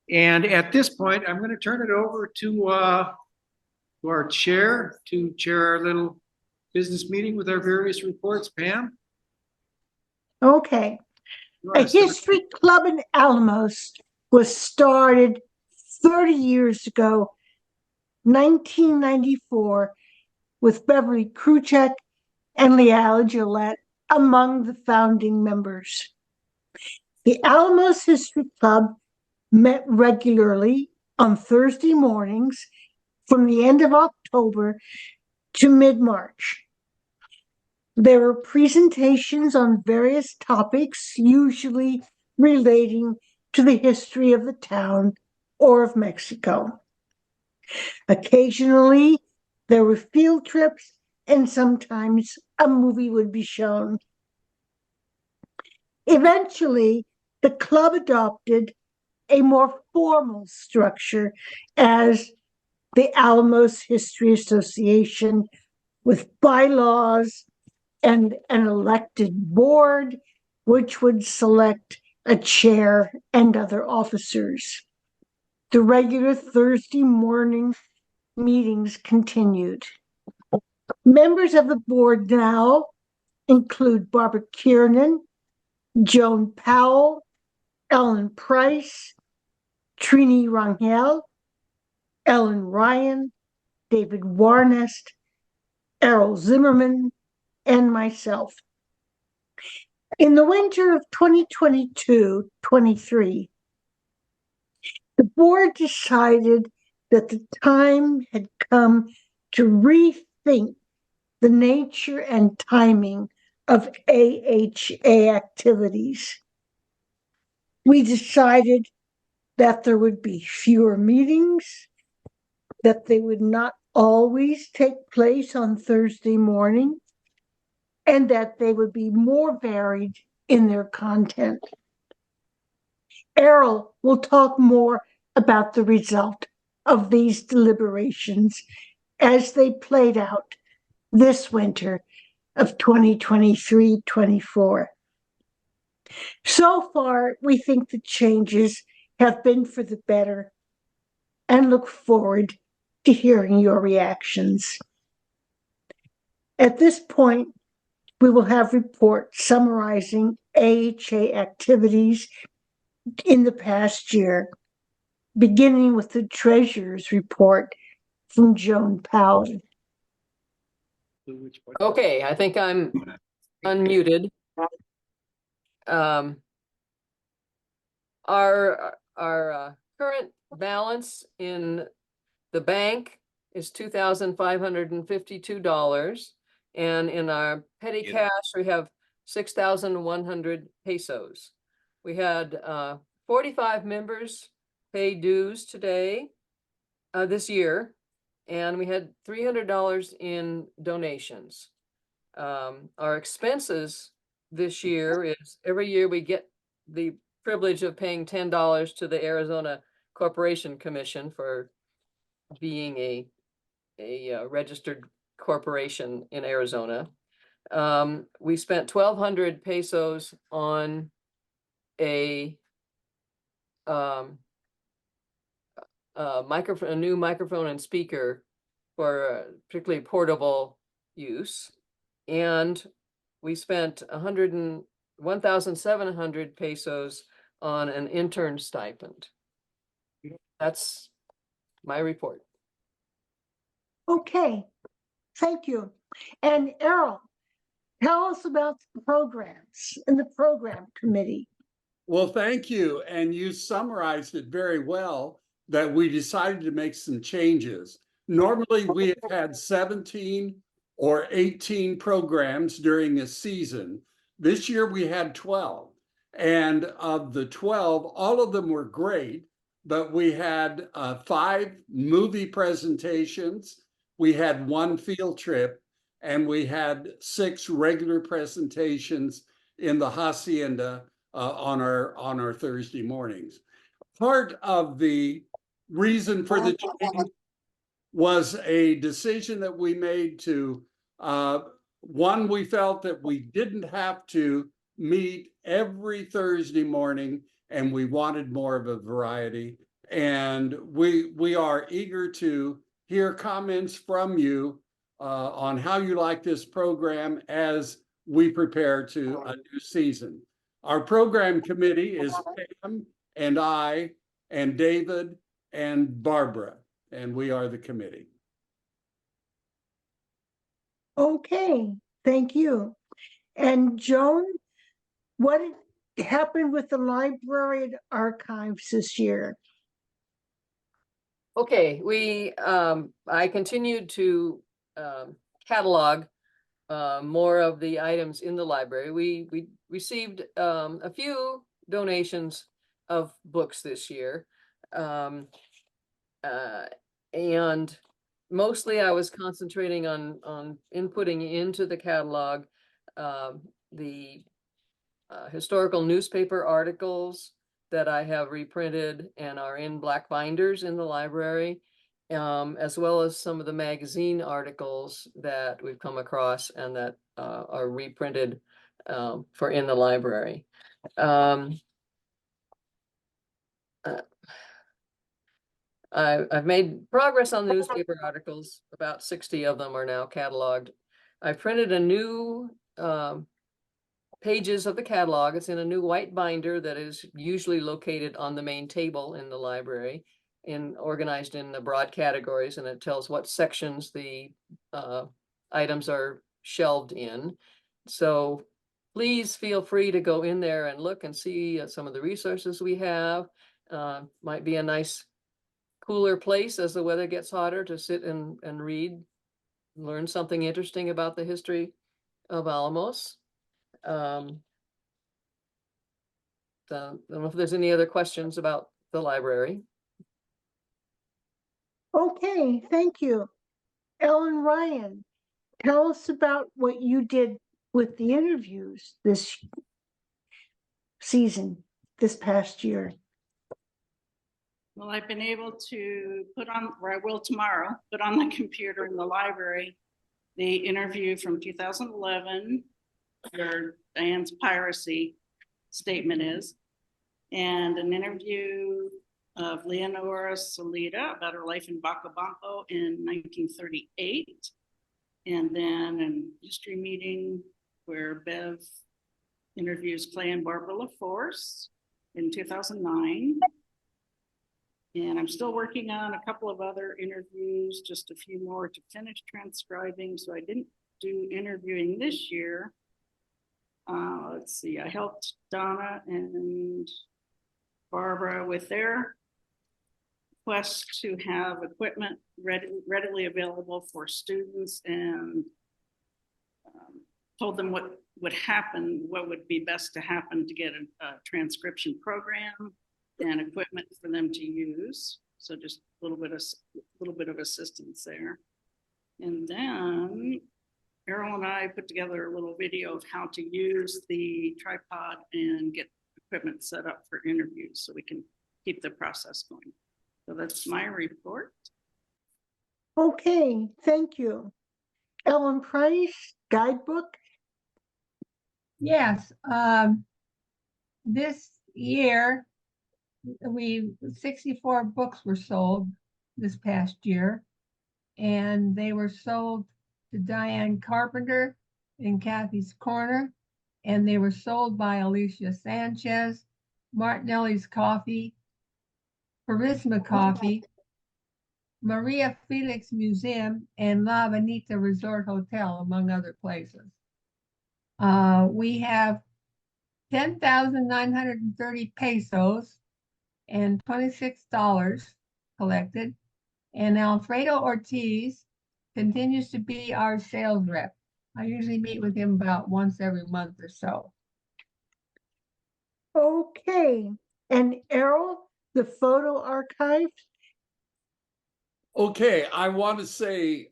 And at this point, I'm going to turn it over to our chair to chair our little business meeting with our various reports. Pam? Okay. you A wanna start? history club in Alamos was started 30 years ago, 1994, with Beverly Kruchek and Leala Gillette among the founding members. The Alamos History Club met regularly on Thursday mornings from the end of October to mid-March. There were presentations on various topics, usually relating to the history of the town or of Mexico. Occasionally, there were field trips, and sometimes a movie would be shown. Eventually, the club adopted a more formal structure as the Álamos History Association, with bylaws and an elected board, which would select a chair and other officers. The regular Thursday morning meetings continued. Members of the board now include Barbara Kiernan, Joan Powell, Ellen Price, Trini Rangel, Ellen Ryan, David Warnest, Errol Zimmerman, and myself. In the winter of 2022-23, the board decided that the time had come to rethink the nature and timing of AHA activities. We decided that there would be fewer meetings, that they would not always take place on Thursday morning, and that they would be more varied in their content. Errol will talk more about the result of these deliberations as they played out this winter of 2023-24. So far, we think the changes have been for the better and look forward to hearing your reactions. At this point, we will have reports summarizing AHA activities in the past year, beginning with the treasurer's report from Joan Powell. Okay, I think I'm unmuted. Our current balance in the bank is $2,552. And in our petty cash, we have 6,100 pesos. We had 45 members pay dues today, this year, and we had $300 in donations. Our expenses this year is every year we get the privilege of paying $10 to the Arizona Corporation Commission for being a registered corporation in Arizona. We spent 1,200 pesos on a new microphone and speaker for particularly portable use. And we spent 1,700 pesos on an intern stipend. That's my report. Okay, thank you. And Errol, tell us about the programs in the program committee. Well, thank you. And you summarized it very well, that we decided to make some changes. Normally, we have had 17 or 18 programs during a season. This year, we had 12. And of the 12, all of them were great, but we had 5 movie presentations, we had 1 field trip, and we had 6 regular presentations in the hacienda on our Thursday mornings. Part of the reason for the change was a decision that we made to, one, we felt that we didn't have to meet every Thursday morning, and we wanted more of a variety. And we are eager to hear comments from you on how you like this program as we prepare to a new season. Our program committee is Pam and I and David and Barbara, and we are the committee. Okay, thank you. And Joan, what happened with the library and archives this year? Okay, I continued to catalog more of the items in the library. We received a few donations of books this year. And mostly I was concentrating on inputting into the catalog the historical newspaper articles that I have reprinted and are in black binders in the library, as well as some of the magazine articles that we've come across and that are reprinted for in the library. I've made progress on newspaper articles. About 60 of them are now cataloged. I printed a new pages of the catalog. It's in a new white binder that is usually located on the main table in the library, organized in the broad categories, and it tells what sections the items are shelved in. So please feel free to go in there and look and see some of the resources we have. Might be a nice cooler place as the weather gets hotter to sit and read, learn something interesting about the history of Alamos. I don't know if there's any other questions about the library. Okay, thank you. Ellen Ryan, tell us about what you did with the interviews this season, this past year. Well, I've been able to put on, or I will tomorrow, put on the computer in the library, the interview from 2011, where Diane's piracy statement is, and an interview of Leonora Salida about her life in Bacabampo in 1938. And then an history meeting where Bev interviews Clay and Barbara LaForce in 2009. And I'm still working on a couple of other interviews, just a few more to finish transcribing. So I didn't do interviewing this year. Let's see, I helped Donna and Barbara with their quest to have equipment readily available for students, and told them what would happen, what would be best to happen to get a transcription program. and equipment for them to use. So just a little bit of assistance there. And then Errol and I put together a little video of how to use the tripod and get equipment set up for interviews so we can keep the process going. So that's my report. Okay, thank you. Ellen Price, guidebook. Yes, this year, 64 books were sold this past year. And they were sold to Diane Carpenter in Kathy's Corner. And they were sold by Alicia Sanchez, Martinelli's Coffee, Charisma Coffee, Maria Felix Museum, and La Bonita Resort Hotel, among other places. We have 10,930 pesos and $26 collected. And Alfredo Ortiz continues to be our sales rep. I usually meet with him about once every month or so. Okay, and Errol, the photo archive. Okay, I want to say,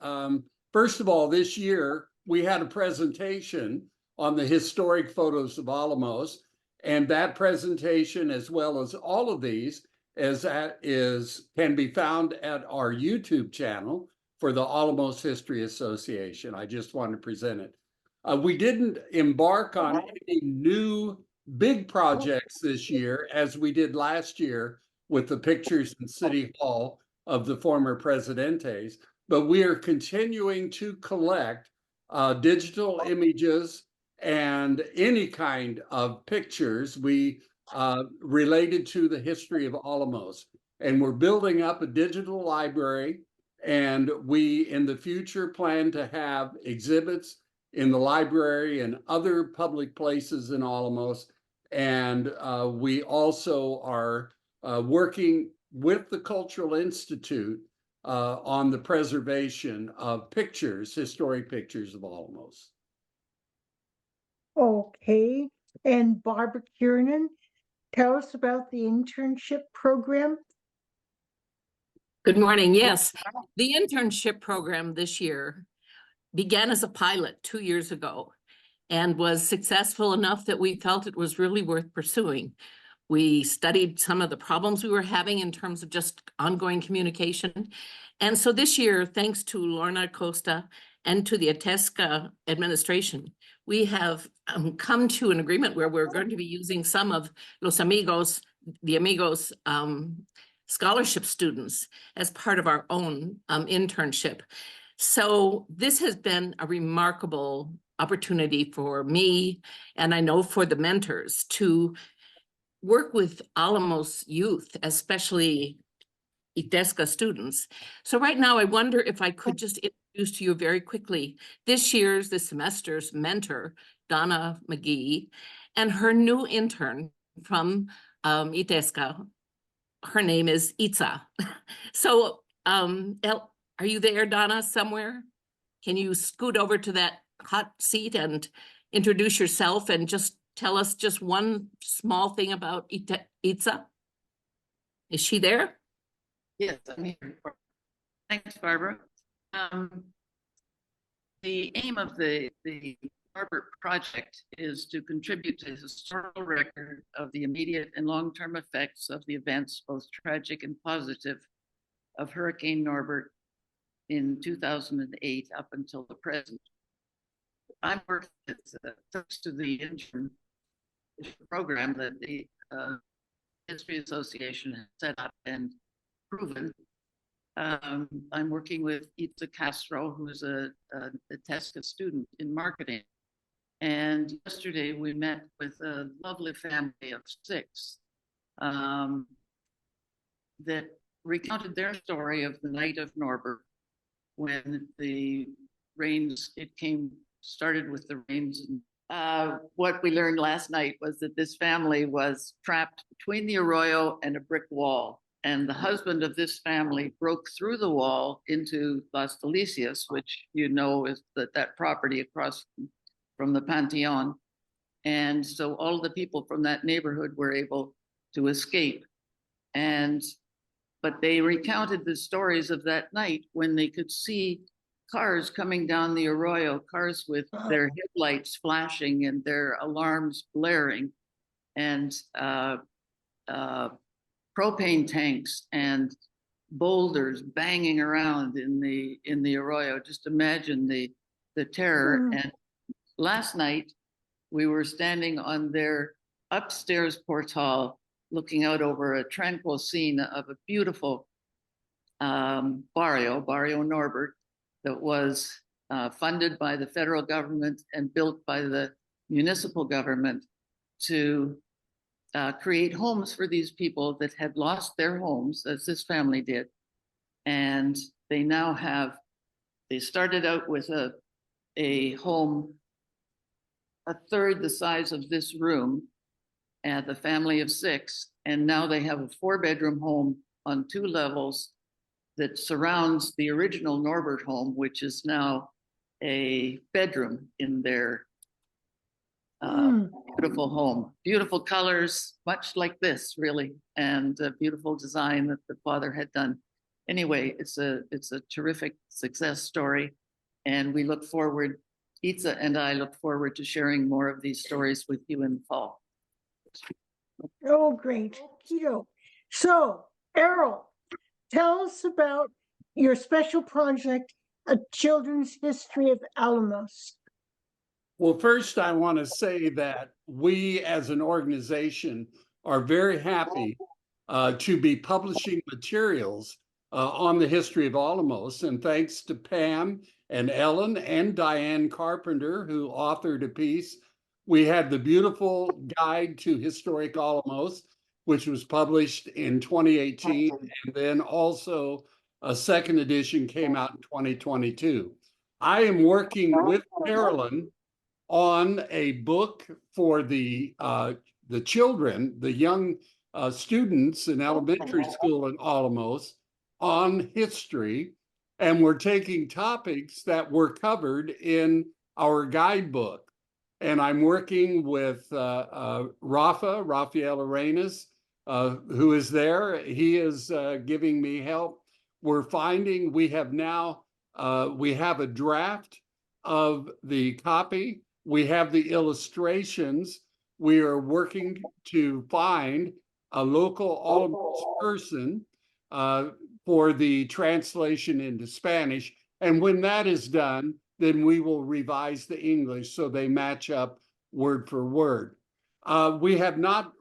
first of all, this year we had a presentation on the historic photos of Alamos, and that presentation, as well as all of these, can be found at our YouTube channel for the Álamos History Association. I just want to present it. We didn't embark on any new big projects this year as we did last year with the pictures in City Hall of the former presidentes, but we are continuing to collect digital images and any kind of pictures related to the history of Alamos. And we're building up a digital library, and we in the future plan to have exhibits in the library and other public places in Alamos. And we also are working with the Cultural Institute on the preservation of pictures, historic pictures of Alamos. Okay, and Barbara Kiernan, tell us about the internship program. Good morning. Yes, the internship program this year began as a pilot 2 years ago and was successful enough that we felt it was really worth pursuing. We studied some of the problems we were having in terms of just ongoing communication. And so this year, thanks to Lorna Costa and to the Itesca administration, we have come to an agreement where we're going to be using some of the Amigos scholarship students as part of our own internship. So this has been a remarkable opportunity for me, and I know for the mentors, to work with Alamos youth, especially Itesca students. So right now, I wonder if I could just introduce to you very quickly this semester's mentor, Donna McGee, and her new intern from Itesca. Her name is Itza. So are you there, Donna, somewhere? Can you scoot over to that hot seat and introduce yourself and just tell us just one small thing about Itza? Is she there? Yes, I'm here. Thanks, Barbara. The aim of the Norbert project is to contribute to the historical record of the immediate and long-term effects of the events, both tragic and positive, of Hurricane Norbert in 2008 up until the present. I'm working thanks to the intern program that the History Association has set up and proven. I'm working with Itza Castro, who's a Itesca student in marketing. And yesterday we met with a lovely family of 6 that recounted their story of the night of Norbert, when the rains, started with the rains. What we learned last night was that this family was trapped between the arroyo and a brick wall. And the husband of this family broke through the wall into Las Delicias, which you know is that property across from the Panteon. And so all the people from that neighborhood were able to escape. But they recounted the stories of that night when they could see cars coming down the Arroyo, cars with their headlights flashing and their alarms blaring, and propane tanks and boulders banging around in the Arroyo. Just imagine the terror. And last night we were standing on their upstairs portal, looking out over a tranquil scene of a beautiful Barrio Norbert, that was funded by the federal government and built by the municipal government to create homes for these people that had lost their homes, as this family did. And they now they started out with a home a third the size of this room, and the family of 6, and now they have a 4-bedroom home on 2 levels that surrounds the original Norbert home, which is now a bedroom in their beautiful home. Beautiful colors, much like this, really, and a beautiful design that the father had done. Anyway, it's a terrific success story, and we look forward, Itza and I look forward to sharing more of these stories with you in the fall. Oh, great. Keto. So, Errol, tell us about your special project, A Children's History of Alamos. Well, first, I want to say that we as an organization are very happy to be publishing materials on the history of Alamos. And thanks to Pam and Ellen and Diane Carpenter, who authored a piece, we had the beautiful Guide to Historic Alamos, which was published in 2018. And then also a second edition came out in 2022. I am working with Carolyn on a book for the children, the young students in elementary school in Alamos on history. And we're taking topics that were covered in our guidebook. And I'm working with Rafael Arenas, who is there. He is giving me help. We're finding we have a draft of the copy. We have the illustrations. We are working to find a local Alamos person for the translation into Spanish. And when that is done, then we will revise the English so they match up word for word. We have not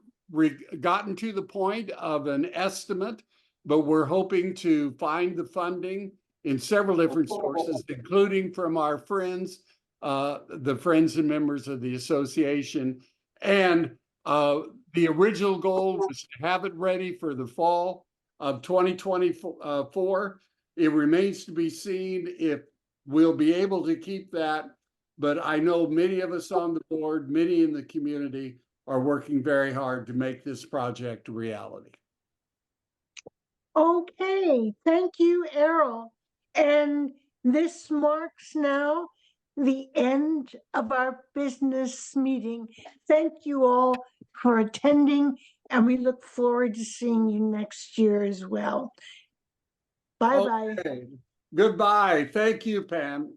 gotten to the point of an estimate, but we're hoping to find the funding in several different sources, including from our friends, the friends and members of the association. And the original goal was to have it ready for the fall of 2024. It remains to be seen if we'll be able to keep that, but I know many of us on the board, many in the community are working very hard to make this project a reality. Okay, thank you, Errol. And this marks now the end of our business meeting. Thank you all for attending, and we look forward to seeing you next year as well. Bye-bye. Okay. Goodbye. Thank you, Pam.